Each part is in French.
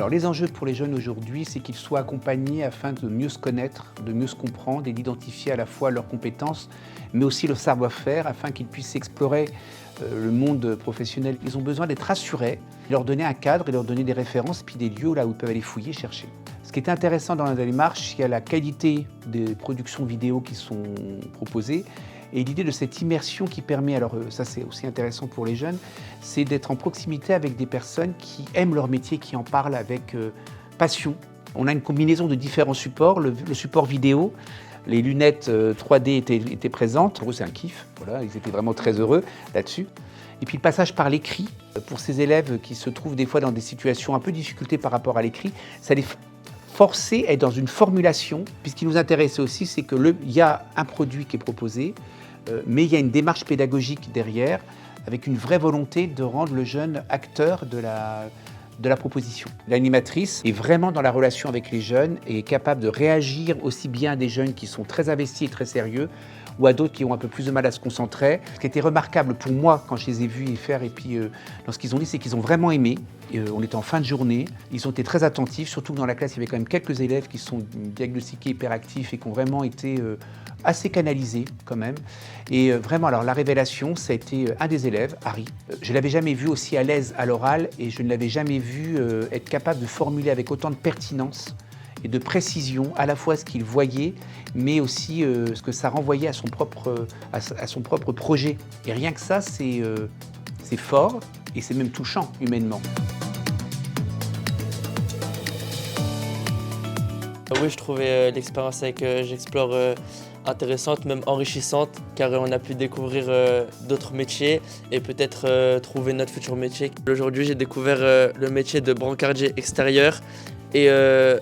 Alors les enjeux pour les jeunes aujourd'hui, c'est qu'ils soient accompagnés afin de mieux se connaître, de mieux se comprendre et d'identifier à la fois leurs compétences, mais aussi leur savoir-faire afin qu'ils puissent explorer le monde professionnel. Ils ont besoin d'être rassurés, leur donner un cadre et leur donner des références, puis des lieux là où ils peuvent aller fouiller, chercher. Ce qui est intéressant dans la démarche, il y a la qualité des productions vidéo qui sont proposées et l'idée de cette immersion qui permet, alors ça c'est aussi intéressant pour les jeunes, c'est d'être en proximité avec des personnes qui aiment leur métier, qui en parlent avec passion. On a une combinaison de différents supports, le support vidéo, les lunettes 3D étaient présentes, pour eux c'est un kiff, voilà, ils étaient vraiment très heureux là-dessus. Et puis le passage par l'écrit, pour ces élèves qui se trouvent des fois dans des situations un peu difficultés par rapport à l'écrit, ça les forcer à être dans une formulation, puis ce qui nous intéresse aussi, c'est qu'il y a un produit qui est proposé, mais il y a une démarche pédagogique derrière, avec une vraie volonté de rendre le jeune acteur de la proposition. L'animatrice est vraiment dans la relation avec les jeunes et est capable de réagir aussi bien à des jeunes qui sont très investis et très sérieux, ou à d'autres qui ont un peu plus de mal à se concentrer. Ce qui était remarquable pour moi quand je les ai vus y faire et puis dans ce qu'ils ont dit, c'est qu'ils ont vraiment aimé. On était en fin de journée, ils ont été très attentifs, surtout que dans la classe, il y avait quand même quelques élèves qui sont diagnostiqués hyperactifs et qui ont vraiment été assez canalisés quand même. Et vraiment, alors la révélation, ça a été un des élèves, Harry. Je ne l'avais jamais vu aussi à l'aise à l'oral et je ne l'avais jamais vu être capable de formuler avec autant de pertinence et de précision à la fois ce qu'il voyait, mais aussi ce que ça renvoyait à son propre projet. Et rien que ça, c'est fort et c'est même touchant humainement. Oui, je trouvais l'expérience avec J'Explore intéressante, même enrichissante, car on a pu découvrir d'autres métiers et peut-être trouver notre futur métier. Aujourd'hui, j'ai découvert le métier de brancardier extérieur et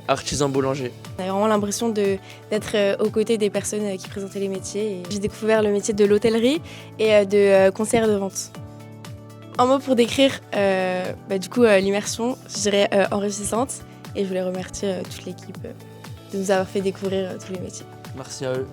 artisan boulanger. On avait vraiment l'impression d'être aux côtés des personnes qui présentaient les métiers. J'ai découvert le métier de l'hôtellerie et de conseillère de vente. Un mot pour décrire l'immersion, je dirais enrichissante, et je voulais remercier toute l'équipe de nous avoir fait découvrir tous les métiers. Merci à eux.